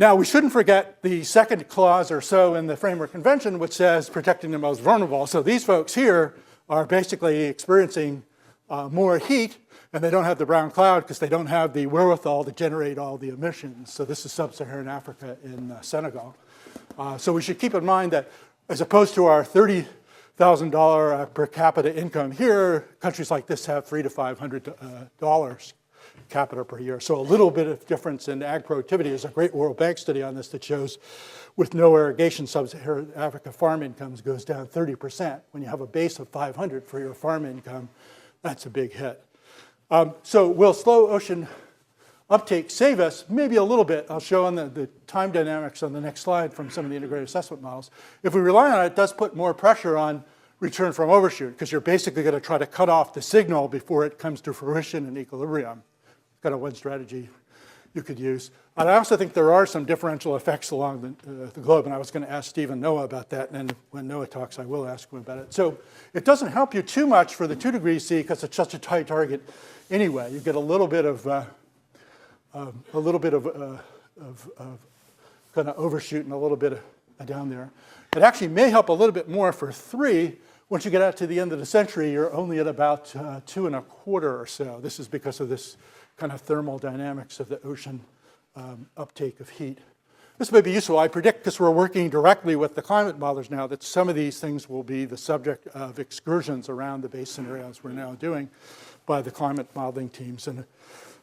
Now, we shouldn't forget the second clause or so in the Framework Convention, which says protecting the most vulnerable. So these folks here are basically experiencing more heat, and they don't have the brown cloud because they don't have the wherewithal to generate all the emissions. So this is sub-Saharan Africa in Senegal. So we should keep in mind that as opposed to our $30,000 per capita income here, countries like this have $300 to $500. capita per year. So a little bit of difference in ag productivity. There's a great World Bank study on this that shows with no irrigation, sub-Saharan Africa farm incomes goes down 30%. When you have a base of 500 for your farm income, that's a big hit. So will slow ocean uptake save us? Maybe a little bit. I'll show on the time dynamics on the next slide from some of the integrated assessment models. If we rely on it, it does put more pressure on return from overshoot, because you're basically going to try to cut off the signal before it comes to fruition and equilibrium. Kind of one strategy you could use. And I also think there are some differential effects along the globe, and I was going to ask Steve and Noah about that, and then when Noah talks, I will ask him about it. So it doesn't help you too much for the 2 degrees C because it's such a tight target anyway. You get a little bit of kind of overshoot and a little bit of down there. It actually may help a little bit more for 3. Once you get out to the end of the century, you're only at about 2.25 or so. This is because of this kind of thermal dynamics of the ocean uptake of heat. This may be useful. I predict, because we're working directly with the climate modelers now, that some of these things will be the subject of excursions around the base scenarios we're now doing by the climate modeling teams. And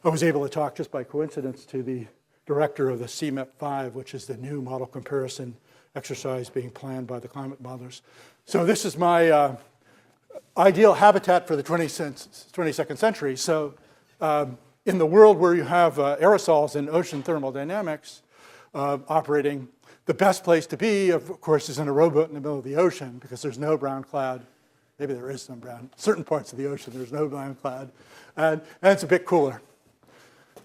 I was able to talk just by coincidence to the director of the CMEP5, which is the new model comparison exercise being planned by the climate modelers. So this is my ideal habitat for the 22nd century. So in the world where you have aerosols in ocean thermodynamics operating, the best place to be, of course, is in a rowboat in the middle of the ocean, because there's no brown cloud. Maybe there is some brown. Certain parts of the ocean, there's no brown cloud. And it's a bit cooler.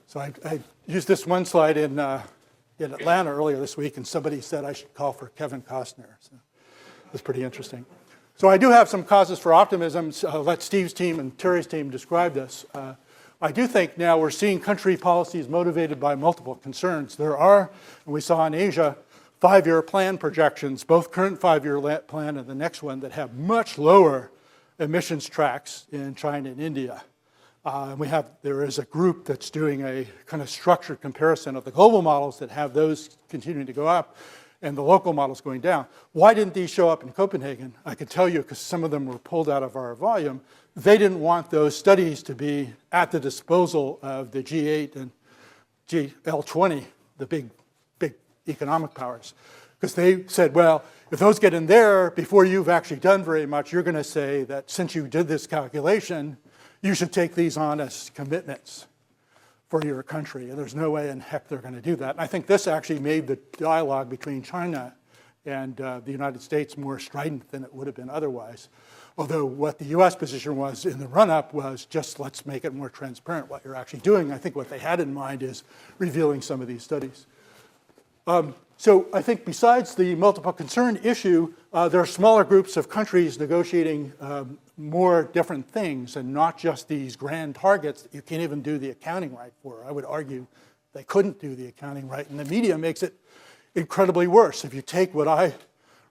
So I used this one slide in Atlanta earlier this week, and somebody said I should call for Kevin Costner. So it's pretty interesting. So I do have some causes for optimism. So I'll let Steve's team and Terry's team describe this. I do think now we're seeing country policies motivated by multiple concerns. There are, and we saw in Asia, 5-year plan projections, both current 5-year plan and the next one, that have much lower emissions tracks in China and India. There is a group that's doing a kind of structured comparison of the global models that have those continuing to go up and the local models going down. Why didn't these show up in Copenhagen? I can tell you, because some of them were pulled out of our volume. They didn't want those studies to be at the disposal of the G8 and GL20, the big economic powers. Because they said, well, if those get in there before you've actually done very much, you're going to say that since you did this calculation, you should take these on as commitments for your country. And there's no way in heck they're going to do that. And I think this actually made the dialogue between China and the United States more strident than it would have been otherwise. Although what the US position was in the run-up was just let's make it more transparent what you're actually doing. I think what they had in mind is revealing some of these studies. So I think besides the multiple concern issue, there are smaller groups of countries negotiating more different things and not just these grand targets that you can't even do the accounting right for. I would argue they couldn't do the accounting right, and the media makes it incredibly worse. If you take what I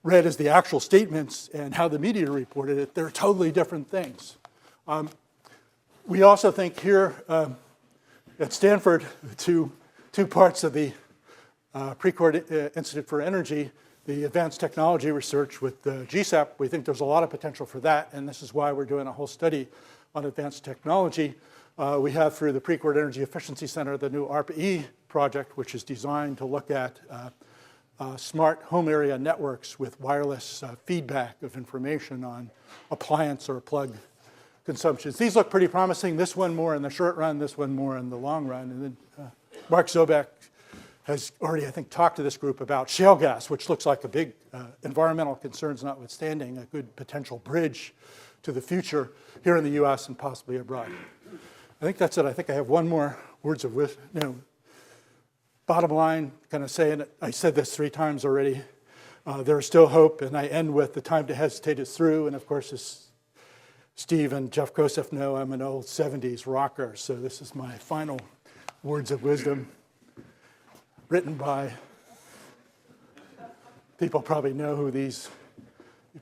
read as the actual statements and how the media reported it, they're totally different things. We also think here at Stanford, two parts of the Precourt Institute for Energy, the advanced technology research with the GSAP, we think there's a lot of potential for that, and this is why we're doing a whole study on advanced technology. We have through the Precourt Energy Efficiency Center the new ARPA-E project, which is designed to look at smart home area networks with wireless feedback of information on appliance or plug consumptions. These look pretty promising. This one more in the short run, this one more in the long run. And then Mark Zoback has already, I think, talked to this group about shale gas, which looks like a big environmental concerns notwithstanding, a good potential bridge to the future here in the US and possibly abroad. I think that's it. I think I have one more words of wisdom. Bottom line, kind of saying it, I said this 3 times already. There is still hope, and I end with the time to hesitate is through. And of course, as Steve and Jeff Kosef know, I'm an old 70s rocker, so this is my final words of wisdom, written by people probably know who these.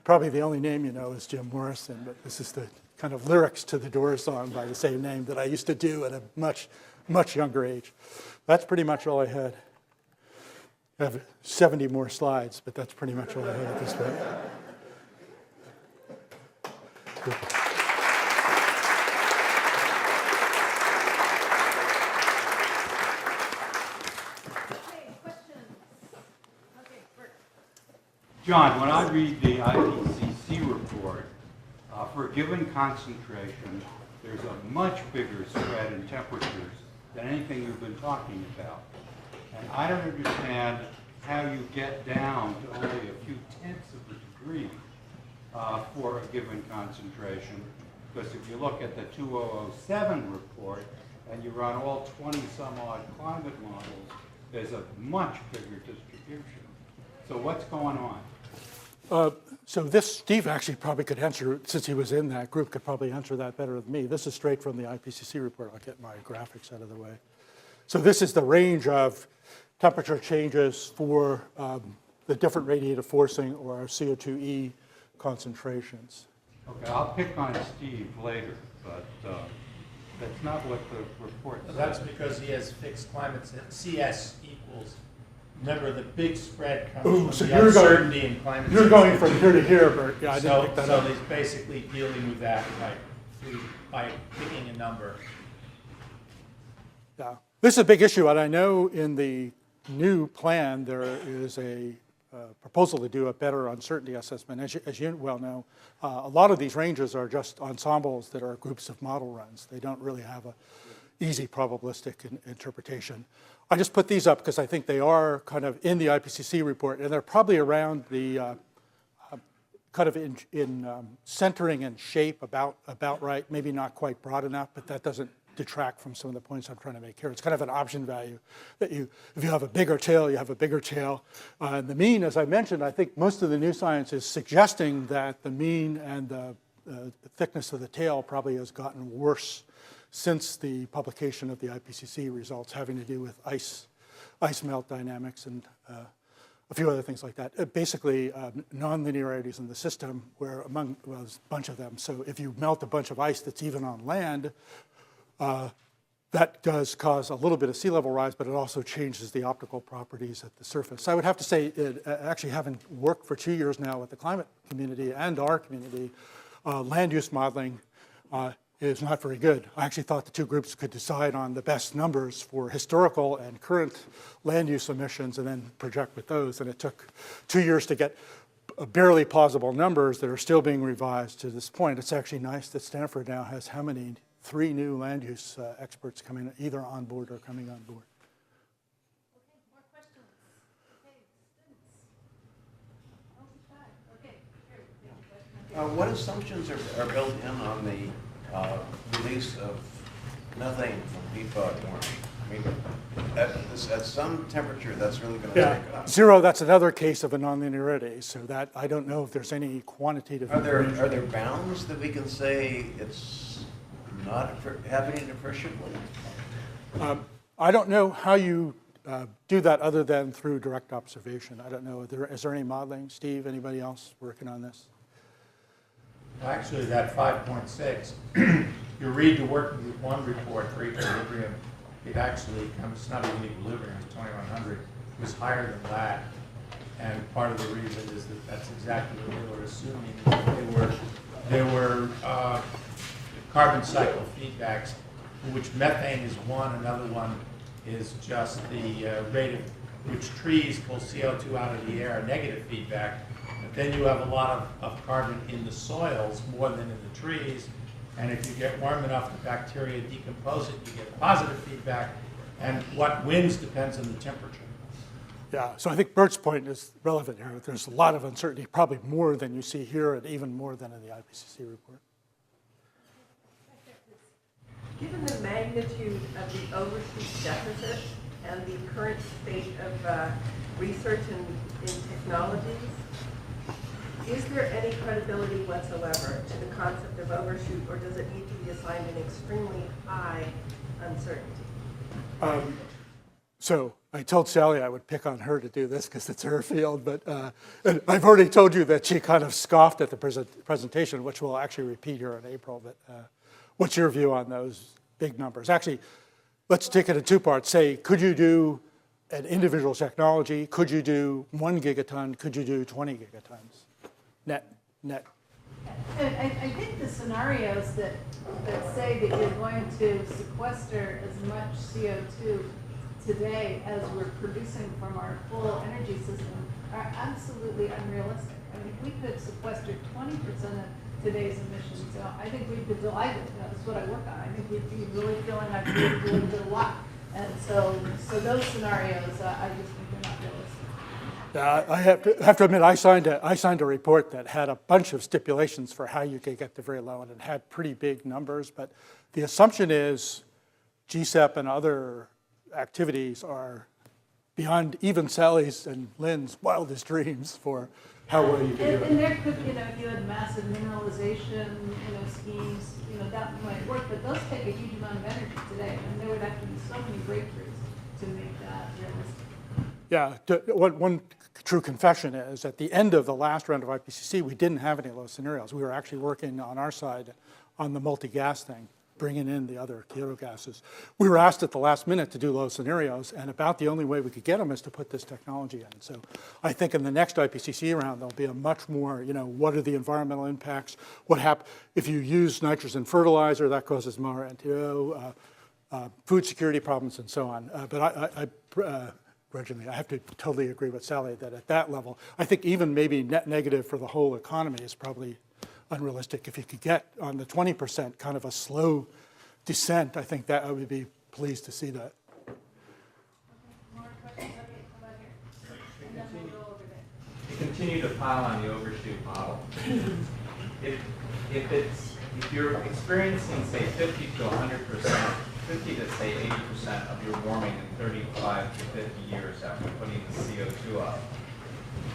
Probably the only name you know is Jim Morrison, but this is the kind of lyrics to the Doors song by the same name that I used to do at a much younger age. That's pretty much all I had. I have 70 more slides, but that's pretty much all I had at this point. John, when I read the IPCC report, for a given concentration, there's a much bigger spread in temperatures than anything we've been talking about. And I don't understand how you get down to only a few tenths of a degree for a given concentration. Because if you look at the 2007 report and you run all 20 some odd climate models, there's a much bigger distribution. So what's going on? So this, Steve actually probably could answer, since he was in that group, could probably answer that better than me. This is straight from the IPCC report. I'll get my graphics out of the way. So this is the range of temperature changes for the different radiative forcing or CO2e concentrations. Okay, I'll pick on Steve later, but that's not what the report says. That's because he has fixed climates. CS equals. Remember, the big spread comes from the uncertainty in climate. You're going from here to here, Bert. Yeah, I didn't pick that up. So he's basically dealing with that by picking a number. Yeah, this is a big issue, and I know in the new plan there is a proposal to do a better uncertainty assessment. As you well know, a lot of these ranges are just ensembles that are groups of model runs. They don't really have an easy probabilistic interpretation. I just put these up because I think they are kind of in the IPCC report, and they're probably around the kind of in centering and shape about right, maybe not quite broad enough, but that doesn't detract from some of the points I'm trying to make here. It's kind of an option value that if you have a bigger tail, you have a bigger tail. The mean, as I mentioned, I think most of the new science is suggesting that the mean and the thickness of the tail probably has gotten worse since the publication of the IPCC results having to do with ice melt dynamics and a few other things like that. Basically, non-linearities in the system where there's a bunch of them. So if you melt a bunch of ice that's even on land, that does cause a little bit of sea level rise, but it also changes the optical properties at the surface. So I would have to say, actually having worked for 2 years now with the climate community and our community, land use modeling is not very good. I actually thought the two groups could decide on the best numbers for historical and current land use emissions and then project with those. And it took 2 years to get barely plausible numbers that are still being revised to this point. It's actually nice that Stanford now has how many? 3 new land use experts coming either on board or coming on board. Okay, more questions? Okay, students. Okay, What assumptions are built in on the release of methane from peat bog warming? I mean, at some temperature, that's really going to take up. Zero, that's another case of a nonlinearity. So that I don't know if there's any quantitative. Are there bounds that we can say it's not happening appreciably? I don't know how you do that other than through direct observation. I don't know. Is there any modeling? Steve, anybody else working on this? Actually, that 5.6, you read the working group 1 report for equilibrium, it actually comes, it's not even equilibrium, it's 2100, it was higher than that. And part of the reason is that that's exactly what they were assuming. There were carbon cycle feedbacks, which methane is one, another one is just the rate at which trees pull CO2 out of the air, negative feedback. But then you have a lot of carbon in the soils more than in the trees. And if you get warm enough, the bacteria decompose it, you get positive feedback. And what wins depends on the temperature. Yeah, so I think Bert's point is relevant here. There's a lot of uncertainty, probably more than you see here and even more than in the IPCC report. Given the magnitude of the overshoot deficit and the current state of research in technologies, is there any credibility whatsoever to the concept of overshoot, or does it need to be assigned an extremely high uncertainty? So I told Sally I would pick on her to do this because it's her field, but and I've already told you that she kind of scoffed at the presentation, which we'll actually repeat here in April. But what's your view on those big numbers? Actually, let's take it in 2 parts. Say, could you do an individual technology? Could you do 1 gigaton? Could you do 20 gigatons? Net. And I think the scenarios that say that you're going to sequester as much CO2 today as we're producing from our full energy system are absolutely unrealistic. I mean, if we could sequester 20% of today's emissions, I think we'd be delighted. That's what I work on. I think we'd be really feeling like we really did a lot. And so those scenarios, I just think they're not realistic. I have to admit, I signed a report that had a bunch of stipulations for how you could get to very low, and it had pretty big numbers. But the assumption is GSEP and other activities are beyond even Sally's and Lynn's wildest dreams for how well you can do it. And there could, if you had massive mineralization, schemes, that might work, but those take a huge amount of energy today, and there would have to be so many breakthroughs to make that realistic. Yeah, one true confession is at the end of the last round of IPCC, we didn't have any low scenarios. We were actually working on our side on the multi-gas thing, bringing in the other Kyoto gases. We were asked at the last minute to do low scenarios, and about the only way we could get them is to put this technology in. So I think in the next IPCC round, there'll be a much more, what are the environmental impacts? What happens if you use nitrogen fertilizer? That causes more NTO, food security problems, and so on. But grudgingly, I have to totally agree with Sally that at that level, I think even maybe net negative for the whole economy is probably unrealistic. If you could get on the 20% kind of a slow descent, I think that I would be pleased to see that. More questions? Okay, how about here? And then we'll go over there. To continue to pile on the overshoot model, if you're experiencing, say, 50 to 100%, 50 to say 80% of your warming in 35 to 50 years after putting the CO2 up,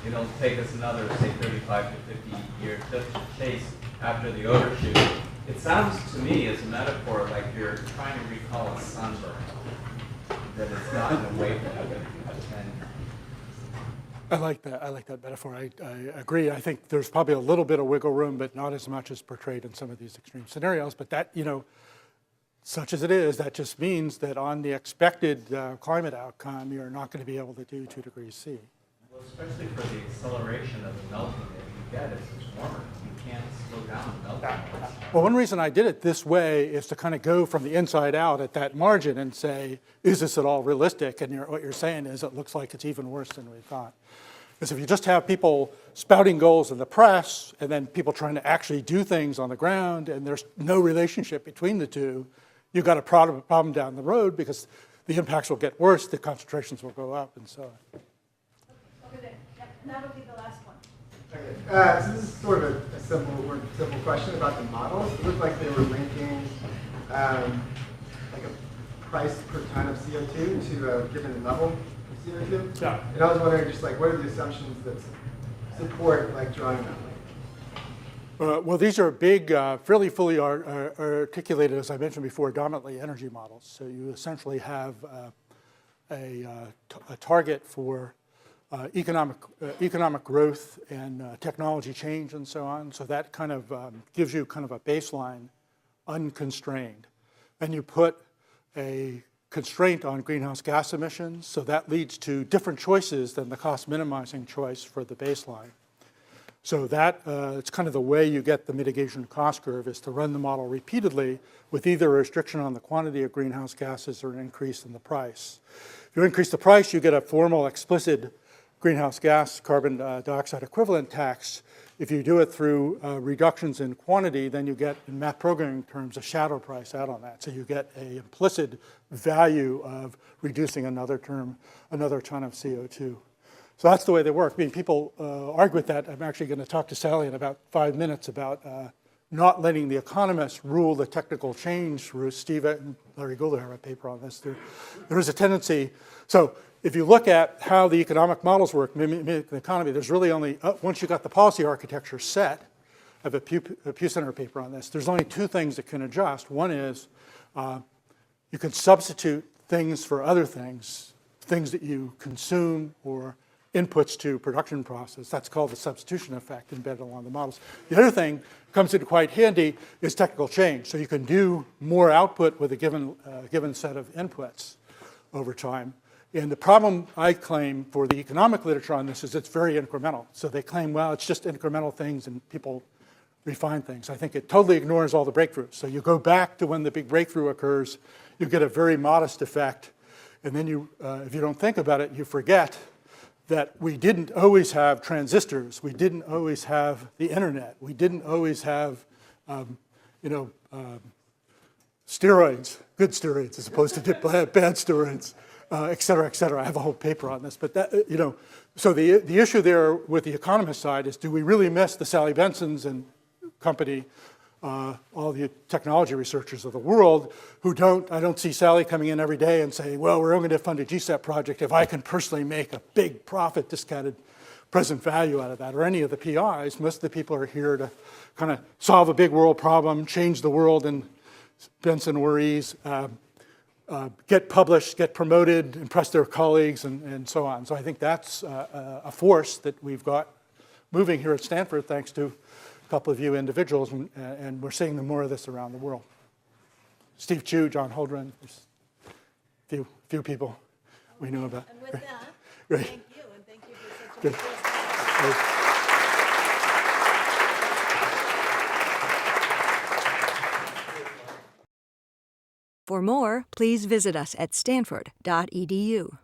it'll take us another, say, 35 to 50 years just to chase after the overshoot. It sounds to me, as a metaphor, like you're trying to recall a sunburn, that it's not in a way that you can attend. I like that metaphor. I agree. I think there's probably a little bit of wiggle room, but not as much as portrayed in some of these extreme scenarios. But that, such as it is, that just means that on the expected climate outcome, you're not going to be able to do 2 degrees C. Well, especially for the acceleration of the melting that you get as it's warmer. You can't slow down the melting. Well, one reason I did it this way is to kind of go from the inside out at that margin and say, is this at all realistic? And what you're saying is it looks like it's even worse than we thought. Because if you just have people spouting goals in the press and then people trying to actually do things on the ground and there's no relationship between the two, you've got a problem down the road because the impacts will get worse, the concentrations will go up, and so on. Over there. Yep, and that'll be the last one. Okay. So this is sort of a simple question about the models. It looked like they were linking like a price per ton of CO2 to a given level of CO2. Yeah. And I was wondering just like what are the assumptions that support like drawing that line? Well, these are big, fairly fully articulated, as I mentioned before, dominantly energy models. So you essentially have a target for economic growth and technology change and so on. So that kind of gives you kind of a baseline unconstrained. Then you put a constraint on greenhouse gas emissions. So that leads to different choices than the cost minimizing choice for the baseline. So that it's kind of the way you get the mitigation cost curve is to run the model repeatedly with either a restriction on the quantity of greenhouse gases or an increase in the price. If you increase the price, you get a formal explicit greenhouse gas carbon dioxide equivalent tax. If you do it through reductions in quantity, then you get, in math programming terms, a shadow price out on that. So you get an implicit value of reducing another ton of CO2. So that's the way they work. I mean, people argue with that. I'm actually going to talk to Sally in about 5 minutes about not letting the economists rule the technical change route. Steve and Larry Goulder have a paper on this. There is a tendency. So if you look at how the economic models work, mimic the economy, there's really only, once you got the policy architecture set, I have a Pew Center paper on this, there's only 2 things that can adjust. One is you can substitute things for other things that you consume or inputs to production process. That's called the substitution effect embedded along the models. The other thing comes in quite handy is technical change. So you can do more output with a given set of inputs over time. And the problem I claim for the economic literature on this is it's very incremental. So they claim, well, it's just incremental things and people refine things. I think it totally ignores all the breakthroughs. So you go back to when the big breakthrough occurs, you get a very modest effect. And then you, if you don't think about it, you forget that we didn't always have transistors, we didn't always have the internet, we didn't always have, steroids, good steroids as opposed to bad steroids, et cetera, et cetera. I have a whole paper on this, but that, so the issue there with the economist side is, do we really miss the Sally Bensons and company, all the technology researchers of the world who I don't see Sally coming in every day and saying, well, we're only going to fund a GSAP project if I can personally make a big profit, discounted present value out of that, or any of the PIs. Most of the people are here to kind of solve a big world problem, change the world in Benson worries, get published, get promoted, impress their colleagues, and so on. So I think that's a force that we've got moving here at Stanford, thanks to a couple of you individuals, and we're seeing more of this around the world. Steve Chu, John Holdren, there's a few people we know about. And with that, Great. thank you, and thank you for such a Good. good For more, please visit us at stanford.edu.